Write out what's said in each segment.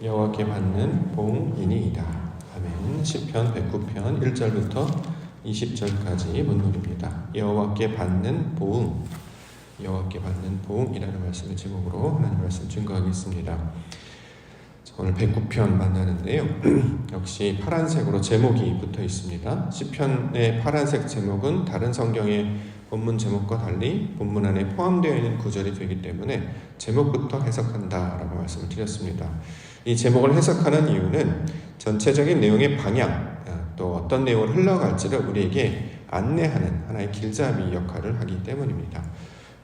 여호와께 받는 봉이니이다. 아멘. 시편 109편 1절부터 20절까지 본문입니다. 여호와께 받는 보응, 여호와께 받는 보응이라는 말씀을 제목으로 하나님 말씀 증거하겠습니다. 오늘 109편 만나는데요. 역시 파란색으로 제목이 붙어 있습니다. 시편의 파란색 제목은 다른 성경의 본문 제목과 달리 본문 안에 포함되어 있는 구절이 되기 때문에 제목부터 해석한다라고 말씀을 드렸습니다. 이 제목을 해석하는 이유는 전체적인 내용의 방향, 또 어떤 내용을 흘러갈지를 우리에게 안내하는 하나의 길잡이 역할을 하기 때문입니다.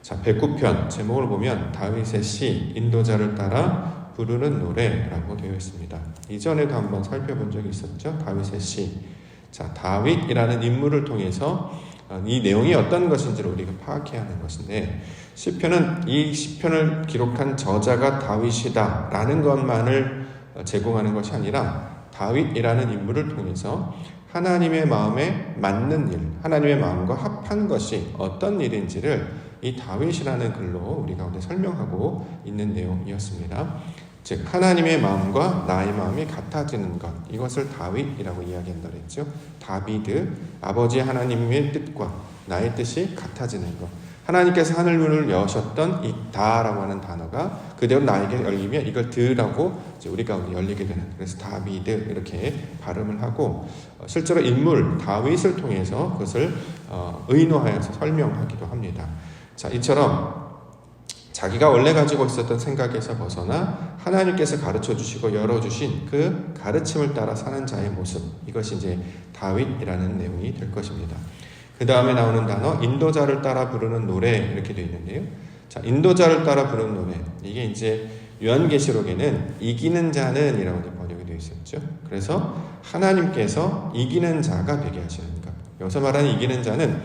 자, 109편 제목을 보면 다윗의 시, 인도자를 따라 부르는 노래라고 되어 있습니다. 이전에도 한번 살펴본 적이 있었죠. 다윗의 시. 자, 다윗이라는 인물을 통해서 이 내용이 어떤 것인지를 우리가 파악해야 하는 것인데, 시편은 이 시편을 기록한 저자가 다윗이다라는 것만을 제공하는 것이 아니라 다윗이라는 인물을 통해서 하나님의 마음에 맞는 일, 하나님의 마음과 합한 것이 어떤 일인지를 이 다윗이라는 글로 우리 가운데 설명하고 있는 내용이었습니다. 즉 하나님의 마음과 나의 마음이 같아지는 것, 이것을 다윗이라고 이야기한다고 했죠. 다비드, 아버지 하나님의 뜻과 나의 뜻이 같아지는 것. 하나님께서 하늘문을 여셨던 이 다라고 하는 단어가 그대로 나에게 열리면 이걸 드라고 우리 가운데 열리게 되는, 그래서 다비드 이렇게 발음을 하고, 실제로 인물 다윗을 통해서 그것을 의노하여서 설명하기도 합니다. 자, 이처럼 자기가 원래 가지고 있었던 생각에서 벗어나 하나님께서 가르쳐 주시고 열어주신 그 가르침을 따라 사는 자의 모습, 이것이 이제 다윗이라는 내용이 될 것입니다. 그 다음에 나오는 단어 인도자를 따라 부르는 노래, 이렇게 되어 있는데요. 자, 인도자를 따라 부르는 노래, 이게 이제 요한계시록에는 이기는 자는 이라고 번역이 되어 있었죠. 그래서 하나님께서 이기는 자가 되게 하시는 것. 여기서 말하는 이기는 자는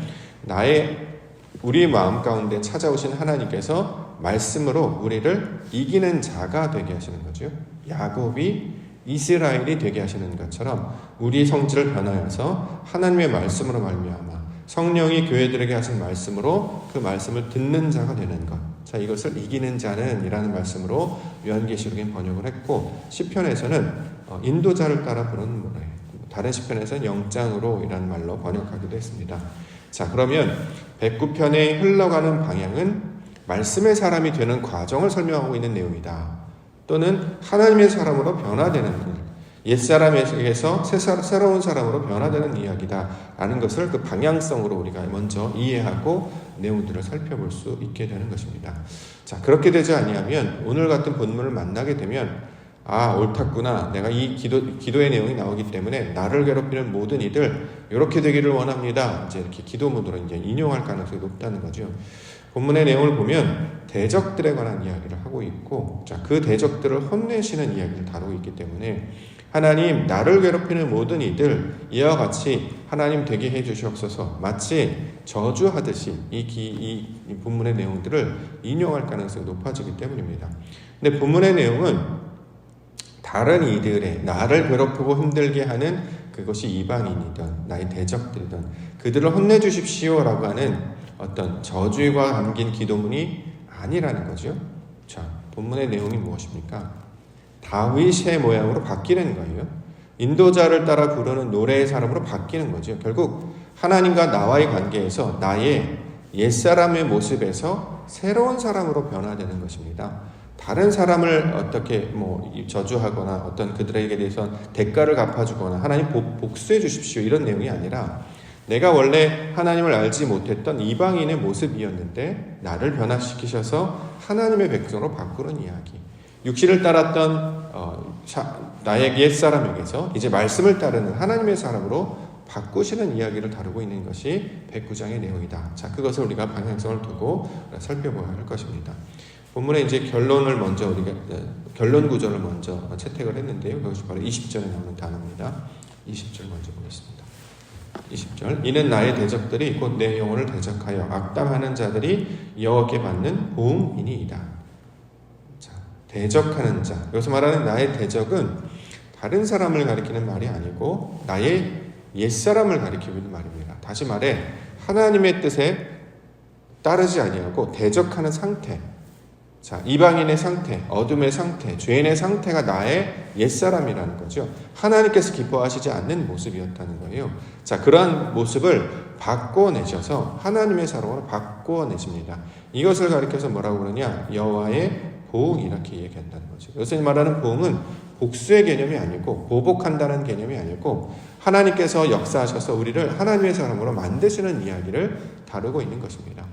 우리의 마음 가운데 찾아오신 하나님께서 말씀으로 우리를 이기는 자가 되게 하시는 거죠. 야곱이 이스라엘이 되게 하시는 것처럼 우리 성질을 변하여서 하나님의 말씀으로 말미암아 성령이 교회들에게 하신 말씀으로 그 말씀을 듣는 자가 되는 것. 자, 이것을 이기는 자는 이라는 말씀으로 요한계시록에 번역을 했고, 시편에서는 인도자를 따라 부르는 노래, 다른 시편에서는 영장으로 이라는 말로 번역하기도 했습니다. 자, 그러면 109편에 흘러가는 방향은 말씀의 사람이 되는 과정을 설명하고 있는 내용이다. 또는 하나님의 사람으로 변화되는 일, 옛사람에게서 새로운 사람으로 변화되는 이야기다 라는 것을 그 방향성으로 우리가 먼저 이해하고 내용들을 살펴볼 수 있게 되는 것입니다. 자, 그렇게 되지 아니하면 오늘 같은 본문을 만나게 되면 옳았구나, 내가 이 기도의 내용이 나오기 때문에 나를 괴롭히는 모든 이들 이렇게 되기를 원합니다, 이제 이렇게 기도문으로 이제 인용할 가능성이 높다는 거죠. 본문의 내용을 보면 대적들에 관한 이야기를 하고 있고, 자, 그 대적들을 혼내시는 이야기를 다루고 있기 때문에 하나님, 나를 괴롭히는 모든 이들 이와 같이 하나님 되게 해주시옵소서, 마치 저주하듯이 이 본문의 내용들을 인용할 가능성이 높아지기 때문입니다. 근데 본문의 내용은 다른 이들의 나를 괴롭히고 힘들게 하는 그것이 이방인이든 나의 대적들이든 그들을 혼내주십시오라고 하는 어떤 저주가 담긴 기도문이 아니라는 거죠. 자, 본문의 내용이 무엇입니까? 다윗의 모양으로 바뀌는 거예요. 인도자를 따라 부르는 노래의 사람으로 바뀌는 거죠. 결국 하나님과 나와의 관계에서 나의 옛사람의 모습에서 새로운 사람으로 변화되는 것입니다. 다른 사람을 어떻게 저주하거나 어떤 그들에게 대해서 대가를 갚아주거나 하나님 복수해 주십시오 이런 내용이 아니라, 내가 원래 하나님을 알지 못했던 이방인의 모습이었는데 나를 변화시키셔서 하나님의 백성으로 바꾸는 이야기, 육신을 따랐던 나의 옛사람에게서 이제 말씀을 따르는 하나님의 사람으로 바꾸시는 이야기를 다루고 있는 것이 109장의 내용이다. 자, 그것을 우리가 방향성을 두고 살펴봐야 할 것입니다. 본문에 이제 결론 구절을 먼저 채택을 했는데요. 그것이 바로 20절에 나오는 단어입니다. 20절 먼저 보겠습니다. 20절, 이는 나의 대적들이 곧 내 영혼을 대적하여 악담하는 자들이 여호와께 받는 보응이니이다. 자, 대적하는 자, 여기서 말하는 나의 대적은 다른 사람을 가리키는 말이 아니고 나의 옛사람을 가리키는 말입니다. 다시 말해 하나님의 뜻에 따르지 아니하고 대적하는 상태, 자, 이방인의 상태, 어둠의 상태, 죄인의 상태가 나의 옛사람이라는 거죠. 하나님께서 기뻐하시지 않는 모습이었다는 거예요. 자, 그러한 모습을 바꿔내셔서 하나님의 사랑으로 바꿔내십니다. 이것을 가리켜서 뭐라고 그러냐? 여호와의 보응, 이렇게 얘기한다는 거죠. 여기서 말하는 보응은 복수의 개념이 아니고 보복한다는 개념이 아니고 하나님께서 역사하셔서 우리를 하나님의 사람으로 만드시는 이야기를 다루고 있는 것입니다.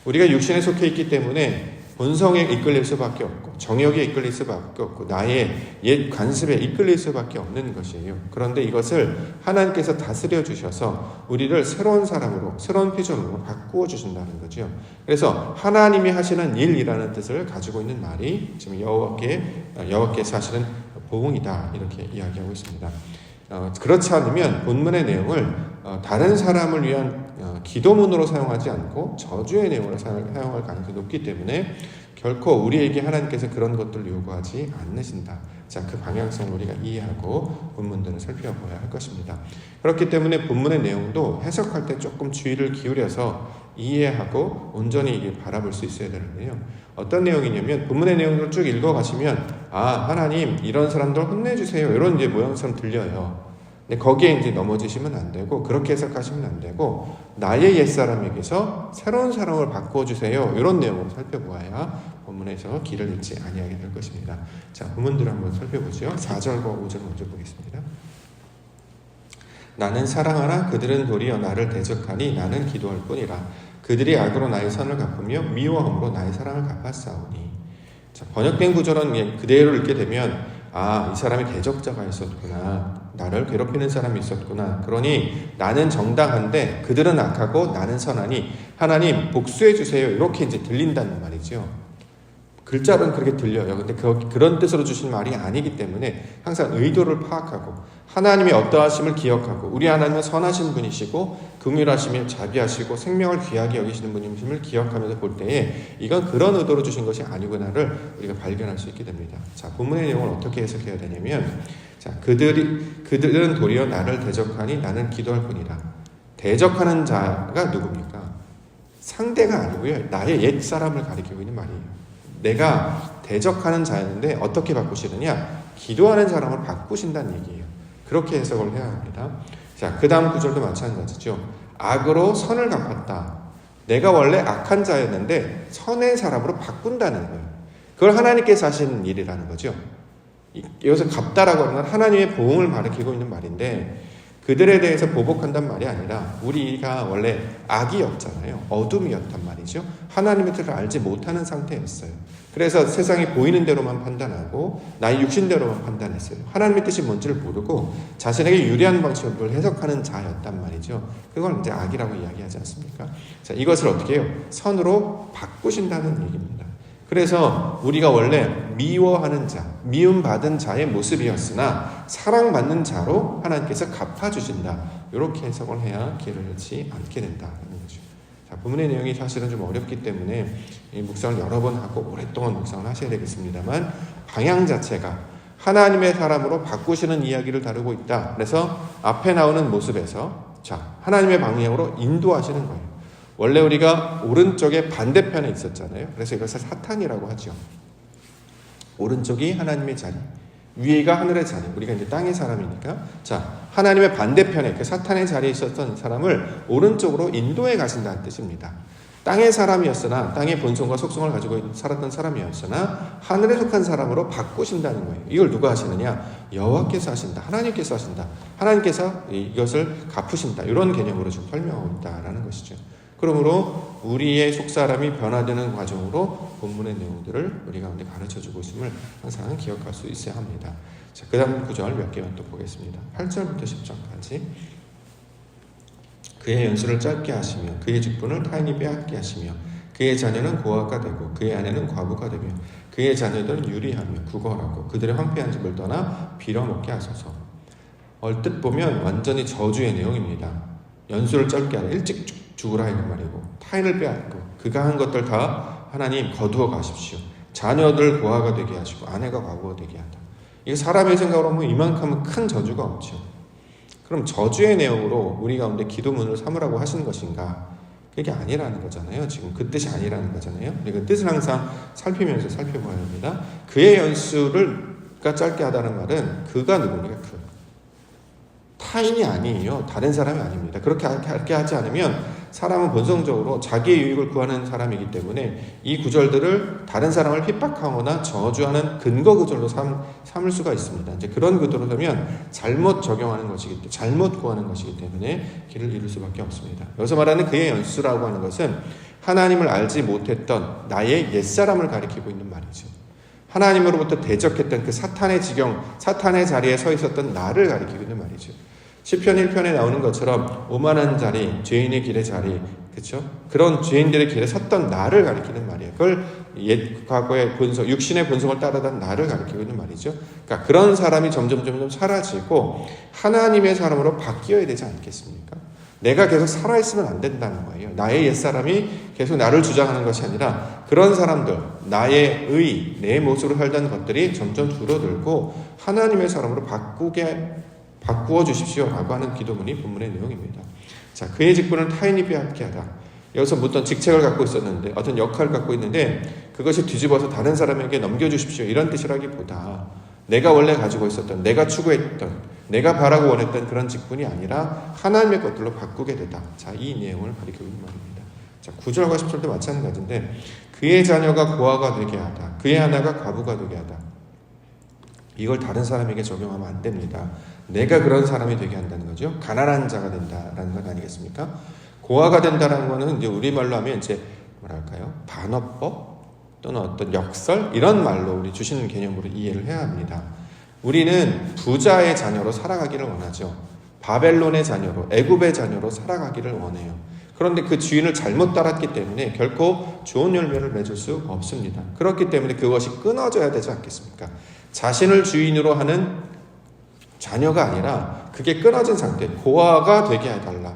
우리가 육신에 속해 있기 때문에 본성에 이끌릴 수밖에 없고 정욕에 이끌릴 수밖에 없고 나의 옛 관습에 이끌릴 수밖에 없는 것이에요. 그런데 이것을 하나님께서 다스려 주셔서 우리를 새로운 사람으로, 새로운 피조물로 바꾸어 주신다는 거죠. 그래서 하나님이 하시는 일이라는 뜻을 가지고 있는 말이 지금 여호와께서 하시는 보응이다, 이렇게 이야기하고 있습니다. 그렇지 않으면 본문의 내용을 다른 사람을 위한 기도문으로 사용하지 않고 저주의 내용으로 사용할 가능성이 높기 때문에 결코 우리에게 하나님께서 그런 것들을 요구하지 않으신다. 자, 그 방향성을 우리가 이해하고 본문들을 살펴봐야 할 것입니다. 그렇기 때문에 본문의 내용도 해석할 때 조금 주의를 기울여서 이해하고 온전히 이게 바라볼 수 있어야 되는데요. 어떤 내용이냐면 본문의 내용을 쭉 읽어가시면 하나님 이런 사람들 혼내주세요, 이런 이제 모양처럼 들려요. 근데 거기에 이제 넘어지시면 안 되고 그렇게 해석하시면 안 되고 나의 옛사람에게서 새로운 사람을 바꿔주세요, 이런 내용으로 살펴보아야 본문에서 길을 잃지 아니하게 될 것입니다. 자, 본문들을 한번 살펴보죠. 4절과 5절 먼저 보겠습니다. 나는 사랑하나 그들은 도리어 나를 대적하니 나는 기도할 뿐이라. 그들이 악으로 나의 선을 갚으며 미워함으로 나의 사랑을 갚았사오니. 자, 번역된 구절은 그대로 읽게 되면 이 사람이 대적자가 있었구나, 나를 괴롭히는 사람이 있었구나, 그러니 나는 정당한데 그들은 악하고 나는 선하니 하나님 복수해 주세요, 이렇게 이제 들린다는 말이죠. 글자로는 그렇게 들려요. 근데 그런 뜻으로 주신 말이 아니기 때문에 항상 의도를 파악하고 하나님의 어떠하심을 기억하고 우리 하나님은 선하신 분이시고 긍휼하시며 자비하시고 생명을 귀하게 여기시는 분이심을 기억하면서 볼 때에 이건 그런 의도로 주신 것이 아니구나를 우리가 발견할 수 있게 됩니다. 자, 본문의 내용을 어떻게 해석해야 되냐면, 자, 그들은 도리어 나를 대적하니 나는 기도할 뿐이라. 대적하는 자가 누굽니까? 상대가 아니고요, 나의 옛 사람을 가리키고 있는 말이에요. 내가 대적하는 자였는데 어떻게 바꾸시느냐? 기도하는 사람을 바꾸신다는 얘기예요. 그렇게 해석을 해야 합니다. 자, 그 다음 구절도 마찬가지죠. 악으로 선을 갚았다. 내가 원래 악한 자였는데 선의 사람으로 바꾼다는 거예요. 그걸 하나님께서 하시는 일이라는 거죠. 여기서 갚다라고 하는 건 하나님의 보응을 가리키고 있는 말인데, 그들에 대해서 보복한단 말이 아니라 우리가 원래 악이었잖아요. 어둠이었단 말이죠. 하나님의 뜻을 알지 못하는 상태였어요. 그래서 세상이 보이는 대로만 판단하고 나의 육신대로만 판단했어요. 하나님의 뜻이 뭔지를 모르고 자신에게 유리한 방식으로 해석하는 자였단 말이죠. 그걸 이제 악이라고 이야기하지 않습니까? 자, 이것을 어떻게 해요? 선으로 바꾸신다는 얘기입니다. 그래서 우리가 원래 미워하는 자, 미움받은 자의 모습이었으나 사랑받는 자로 하나님께서 갚아주신다, 이렇게 해석을 해야 길을 잃지 않게 된다는 거죠. 자, 본문의 내용이 사실은 좀 어렵기 때문에 이 묵상을 여러 번 하고 오랫동안 묵상을 하셔야 되겠습니다만, 방향 자체가 하나님의 사람으로 바꾸시는 이야기를 다루고 있다. 그래서 앞에 나오는 모습에서 하나님의 방향으로 인도하시는 거예요. 원래 우리가 오른쪽에 반대편에 있었잖아요. 그래서 이것을 사탄이라고 하죠. 오른쪽이 하나님의 자리, 위가 하늘의 자리, 우리가 이제 땅의 사람이니까, 하나님의 반대편에 그 사탄의 자리에 있었던 사람을 오른쪽으로 인도해 가신다는 뜻입니다. 땅의 사람이었으나, 땅의 본성과 속성을 가지고 살았던 사람이었으나 하늘에 속한 사람으로 바꾸신다는 거예요. 이걸 누가 하시느냐? 여호와께서 하신다. 하나님께서 하신다. 하나님께서 이것을 갚으신다. 이런 개념으로 좀 설명하고 있다라는 것이죠. 그러므로 우리의 속사람이 변화되는 과정으로 본문의 내용들을 우리 가운데 가르쳐주고 있음을 항상 기억할 수 있어야 합니다. 자, 그 다음 구절 몇 개만 또 보겠습니다. 8절부터 10절까지. 그의 연수를 짧게 하시며 그의 직분을 타인이 빼앗게 하시며 그의 자녀는 고아가 되고 그의 아내는 과부가 되며 그의 자녀들은 유리하며 구걸하고 그들의 황폐한 집을 떠나 빌어먹게 하소서. 얼뜻 보면 완전히 저주의 내용입니다. 연수를 짧게 하라, 일찍 죽으라 하는 말이고, 타인을 빼앗고 그가 한 것들 다 하나님 거두어 가십시오. 자녀들 고아가 되게 하시고 아내가 과부가 되게 하다. 이게 사람의 생각으로 보면 이만큼은 큰 저주가 없죠. 그럼 저주의 내용으로 우리 가운데 기도문을 삼으라고 하신 것인가? 그게 아니라는 거잖아요. 지금 그 뜻이 아니라는 거잖아요. 우리가 뜻을 항상 살피면서 살펴봐야 합니다. 그의 연수가 짧게 하다는 말은 그가 누굽니까? 타인이 아니에요. 다른 사람이 아닙니다. 그렇게 하지 않으면 사람은 본성적으로 자기의 유익을 구하는 사람이기 때문에 이 구절들을 다른 사람을 핍박하거나 저주하는 근거 구절로 삼을 수가 있습니다. 이제 그런 구도로 하면 잘못 적용하는 것이기 때문에, 잘못 구하는 것이기 때문에 길을 잃을 수밖에 없습니다. 여기서 말하는 그의 연수라고 하는 것은 하나님을 알지 못했던 나의 옛사람을 가리키고 있는 말이죠. 하나님으로부터 대적했던 그 사탄의 지경, 사탄의 자리에 서 있었던 나를 가리키고 있는 말이죠. 시편 1편에 나오는 것처럼 오만한 자리, 죄인의 길의 자리, 그렇죠? 그런 죄인들의 길에 섰던 나를 가리키는 말이에요. 그걸 옛 과거의 본성, 육신의 본성을 따르던 나를 가리키고 있는 말이죠. 그러니까 그런 사람이 점점 사라지고 하나님의 사람으로 바뀌어야 되지 않겠습니까? 내가 계속 살아있으면 안 된다는 거예요. 나의 옛사람이 계속 나를 주장하는 것이 아니라 그런 사람들, 나의 내 모습으로 살던 것들이 점점 줄어들고 하나님의 사람으로 바꾸어 주십시오라고 하는 기도문이 본문의 내용입니다. 자, 그의 직분은 타인이 빼앗게 하다. 여기서 어떤 직책을 갖고 있었는데, 어떤 역할을 갖고 있는데 그것이 뒤집어서 다른 사람에게 넘겨주십시오 이런 뜻이라기보다 내가 원래 가지고 있었던, 내가 추구했던, 내가 바라고 원했던 그런 직분이 아니라 하나님의 것들로 바꾸게 되다. 자, 이 내용을 가리키고 있는 말입니다. 자, 9절과 10절도 마찬가지인데 그의 자녀가 고아가 되게 하다. 그의 하나가 과부가 되게 하다. 이걸 다른 사람에게 적용하면 안 됩니다. 내가 그런 사람이 되게 한다는 거죠. 가난한 자가 된다라는 것 아니겠습니까? 고아가 된다는 거는 이제 우리말로 하면 이제 뭐랄까요? 반어법 또는 어떤 역설 이런 말로 우리 주시는 개념으로 이해를 해야 합니다. 우리는 부자의 자녀로 살아가기를 원하죠. 바벨론의 자녀로, 애굽의 자녀로 살아가기를 원해요. 그런데 그 주인을 잘못 따랐기 때문에 결코 좋은 열매를 맺을 수 없습니다. 그렇기 때문에 그것이 끊어져야 되지 않겠습니까? 자신을 주인으로 하는 자녀가 아니라 그게 끊어진 상태, 고아가 되게 해달라.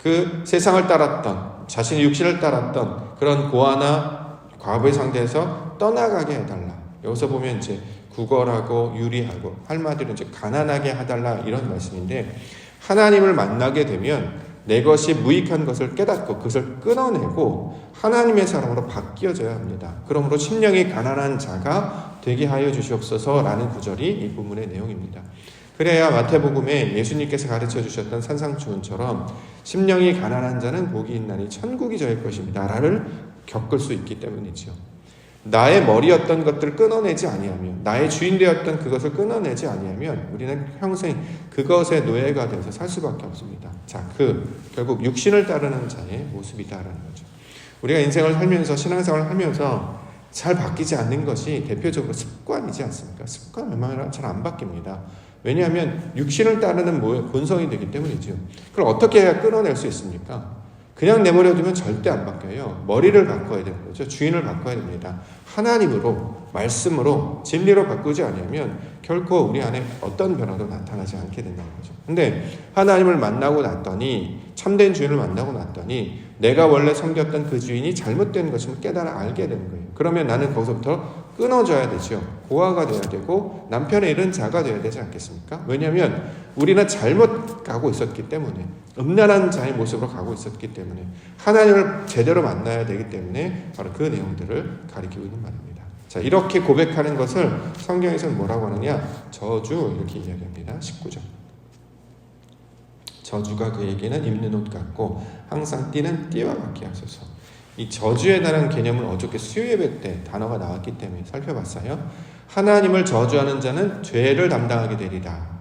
그 세상을 따랐던, 자신의 육신을 따랐던 그런 고아나 과부의 상태에서 떠나가게 해달라. 여기서 보면 이제 구걸하고 유리하고 한마디로 이제 가난하게 해달라 이런 말씀인데 하나님을 만나게 되면 내 것이 무익한 것을 깨닫고 그것을 끊어내고 하나님의 사람으로 바뀌어져야 합니다. 그러므로 심령이 가난한 자가 되게 하여 주시옵소서라는 구절이 이 본문의 내용입니다. 그래야 마태복음에 예수님께서 가르쳐 주셨던 산상추훈처럼 심령이 가난한 자는 복이 있나니 천국이 저의 것입니다 라를 겪을 수 있기 때문이죠. 나의 머리였던 것들을 끊어내지 아니하면, 나의 주인 되었던 그것을 끊어내지 아니하면 우리는 평생 그것의 노예가 되어서 살 수밖에 없습니다. 자, 결국 육신을 따르는 자의 모습이다라는 거죠. 우리가 인생을 살면서, 신앙생활을 하면서 잘 바뀌지 않는 것이 대표적으로 습관이지 않습니까? 습관 웬만하면 잘 안 바뀝니다. 왜냐하면 육신을 따르는 본성이 되기 때문이죠. 그걸 어떻게 해야 끊어낼 수 있습니까? 그냥 내버려두면 절대 안 바뀌어요. 머리를 바꿔야 되는 거죠. 주인을 바꿔야 됩니다. 하나님으로, 말씀으로, 진리로 바꾸지 않으면 결코 우리 안에 어떤 변화도 나타나지 않게 된다는 거죠. 근데 하나님을 만나고 났더니, 참된 주인을 만나고 났더니 내가 원래 섬겼던 그 주인이 잘못된 것임을 깨달아 알게 되는 거예요. 그러면 나는 거기서부터 끊어져야 되죠. 고아가 돼야 되고 남편의 잃은 자가 돼야 되지 않겠습니까? 왜냐하면 우리는 잘못 가고 있었기 때문에, 음란한 자의 모습으로 가고 있었기 때문에 하나님을 제대로 만나야 되기 때문에 바로 그 내용들을 가리키고 있는 말입니다. 자, 이렇게 고백하는 것을 성경에서는 뭐라고 하느냐? 저주 이렇게 이야기합니다. 19절. 저주가 그에게는 입는 옷 같고 항상 띠는 띠와 같게 하소서. 이 저주에 대한 개념을 어저께 수요예배 때 단어가 나왔기 때문에 살펴봤어요. 하나님을 저주하는 자는 죄를 담당하게 되리라.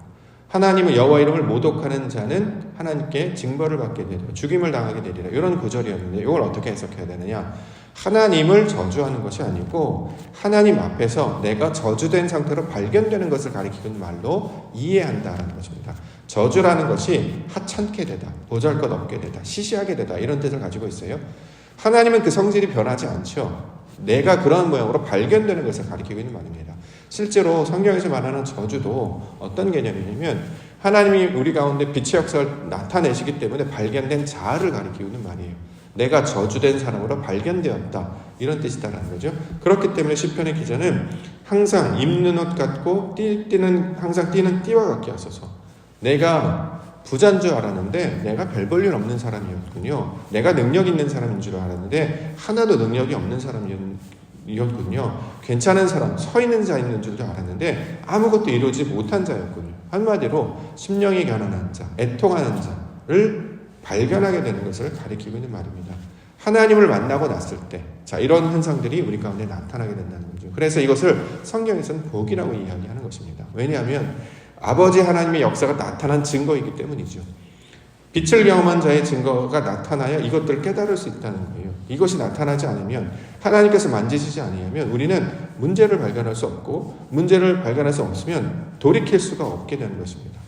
하나님의 여호와 이름을 모독하는 자는 하나님께 징벌을 받게 되리라. 죽임을 당하게 되리라. 이런 구절이었는데 이걸 어떻게 해석해야 되느냐? 하나님을 저주하는 것이 아니고 하나님 앞에서 내가 저주된 상태로 발견되는 것을 가리키는 말로 이해한다는 것입니다. 저주라는 것이 하찮게 되다, 보잘것없게 되다, 시시하게 되다 이런 뜻을 가지고 있어요. 하나님은 그 성질이 변하지 않죠. 내가 그런 모양으로 발견되는 것을 가리키고 있는 말입니다. 실제로 성경에서 말하는 저주도 어떤 개념이냐면 하나님이 우리 가운데 빛의 역사를 나타내시기 때문에 발견된 자아를 가리키고 있는 말이에요. 내가 저주된 사람으로 발견되었다 이런 뜻이다라는 거죠. 그렇기 때문에 시편의 기자는 항상 입는 옷 같고 항상 띠는 띠와 같게 하소서. 내가 부자인 줄 알았는데 내가 별 볼 일 없는 사람이었군요. 내가 능력 있는 사람인 줄 알았는데 하나도 능력이 없는 사람이었군요. 괜찮은 사람, 서 있는 자 있는 줄도 알았는데 아무것도 이루지 못한 자였군요. 한마디로 심령이 가난한 자, 애통하는 자를 발견하게 되는 것을 가리키고 있는 말입니다. 하나님을 만나고 났을 때, 자, 이런 현상들이 우리 가운데 나타나게 된다는 거죠. 그래서 이것을 성경에서는 복이라고 이야기하는 것입니다. 왜냐하면 아버지 하나님의 역사가 나타난 증거이기 때문이죠. 빛을 경험한 자의 증거가 나타나야 이것들을 깨달을 수 있다는 거예요. 이것이 나타나지 않으면, 하나님께서 만지시지 않으면 우리는 문제를 발견할 수 없고, 문제를 발견할 수 없으면 돌이킬 수가 없게 되는 것입니다.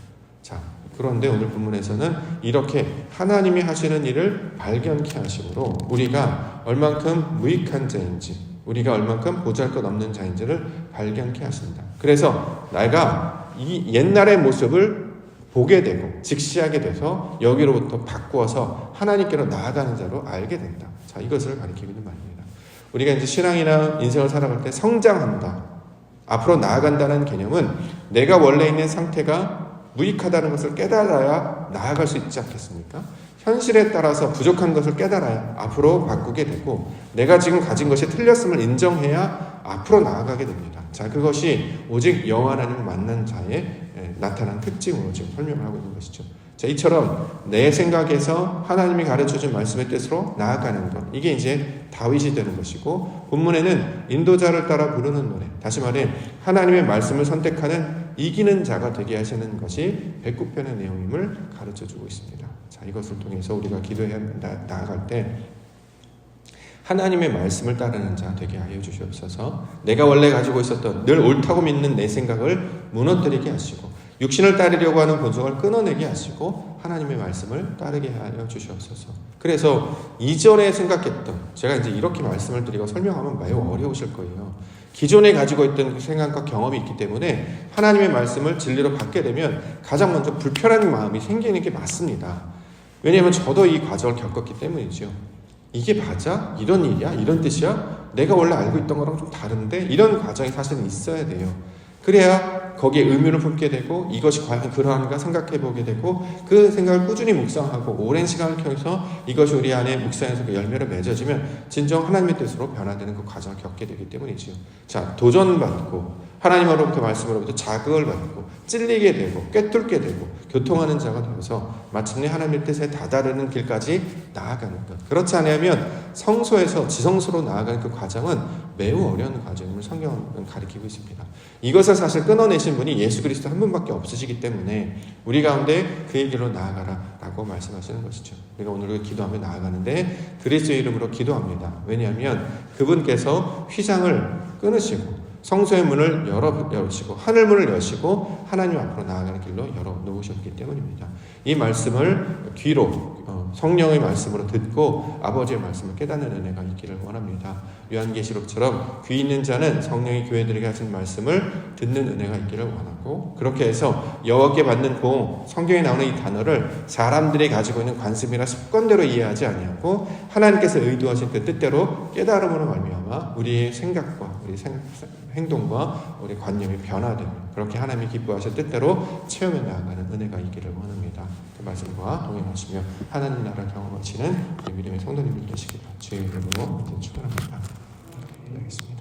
자, 그런데 오늘 본문에서는 이렇게 하나님이 하시는 일을 발견케 하심으로 우리가 얼만큼 무익한 자인지, 우리가 얼만큼 보잘것없는 자인지를 발견케 하신다. 그래서 내가 이 옛날의 모습을 보게 되고 직시하게 돼서 여기로부터 바꾸어서 하나님께로 나아가는 자로 알게 된다. 자, 이것을 가리키고 있는 말입니다. 우리가 이제 신앙이나 인생을 살아갈 때 성장한다, 앞으로 나아간다는 개념은 내가 원래 있는 상태가 무익하다는 것을 깨달아야 나아갈 수 있지 않겠습니까? 현실에 따라서 부족한 것을 깨달아야 앞으로 바꾸게 되고, 내가 지금 가진 것이 틀렸음을 인정해야 앞으로 나아가게 됩니다. 자, 그것이 오직 여호와 하나님을 만난 자의 나타난 특징으로 지금 설명을 하고 있는 것이죠. 자, 이처럼 내 생각에서 하나님이 가르쳐준 말씀의 뜻으로 나아가는 것, 이게 이제 다윗이 되는 것이고, 본문에는 인도자를 따라 부르는 노래, 다시 말해 하나님의 말씀을 선택하는 이기는 자가 되게 하시는 것이 109편의 내용임을 가르쳐주고 있습니다. 자, 이것을 통해서 우리가 기도해 나아갈 때 하나님의 말씀을 따르는 자 되게 하여 주시옵소서. 내가 원래 가지고 있었던 늘 옳다고 믿는 내 생각을 무너뜨리게 하시고, 육신을 따르려고 하는 본성을 끊어내게 하시고 하나님의 말씀을 따르게 하여 주시옵소서. 그래서 이전에 생각했던, 제가 이제 이렇게 말씀을 드리고 설명하면 매우 어려우실 거예요. 기존에 가지고 있던 생각과 경험이 있기 때문에 하나님의 말씀을 진리로 받게 되면 가장 먼저 불편한 마음이 생기는 게 맞습니다. 왜냐하면 저도 이 과정을 겪었기 때문이죠. 이게 맞아? 이런 일이야? 이런 뜻이야? 내가 원래 알고 있던 거랑 좀 다른데? 이런 과정이 사실은 있어야 돼요. 그래야 거기에 의미를 품게 되고, 이것이 과연 그러한가 생각해 보게 되고, 그 생각을 꾸준히 묵상하고 오랜 시간을 통해서 이것이 우리 안에 묵상에서 그 열매를 맺어지면 진정 하나님의 뜻으로 변화되는 그 과정을 겪게 되기 때문이지요. 자, 도전받고 하나님으로부터 말씀으로부터 자극을 받고 찔리게 되고 꿰뚫게 되고 교통하는 자가 되어서 마침내 하나님의 뜻에 다다르는 길까지 나아가는 것. 그렇지 않으면 성소에서 지성소로 나아가는 그 과정은 매우 어려운 과정임을 성경은 가리키고 있습니다. 이것을 사실 끊어내신 분이 예수 그리스도 한 분밖에 없으시기 때문에 우리 가운데 그의 길로 나아가라 라고 말씀하시는 것이죠. 우리가 오늘 기도하며 나아가는데 그리스도의 이름으로 기도합니다. 왜냐하면 그분께서 휘장을 끊으시고 성소의 문을 열으시고 하늘 문을 여시고 하나님 앞으로 나아가는 길로 열어놓으셨기 때문입니다. 이 말씀을 귀로 성령의 말씀으로 듣고 아버지의 말씀을 깨닫는 은혜가 있기를 원합니다. 요한계시록처럼 귀 있는 자는 성령이 교회들에게 하신 말씀을 듣는 은혜가 있기를 원하고, 그렇게 해서 여호와께 받는 보응, 성경에 나오는 이 단어를 사람들이 가지고 있는 관습이나 습관대로 이해하지 아니하고 하나님께서 의도하신 그 뜻대로 깨달음으로 말미암아 우리의 생각과 우리 행동과 우리 관념이 변화되는, 그렇게 하나님이 기뻐하실 뜻대로 체험해 나아가는 은혜가 있기를 원합니다. 그 말씀과 동행하시며 하나님 나라를 경험하시는 우리 믿음의 성도님들 되시기를 주의 이름으로 축원합니다. 기도하겠습니다.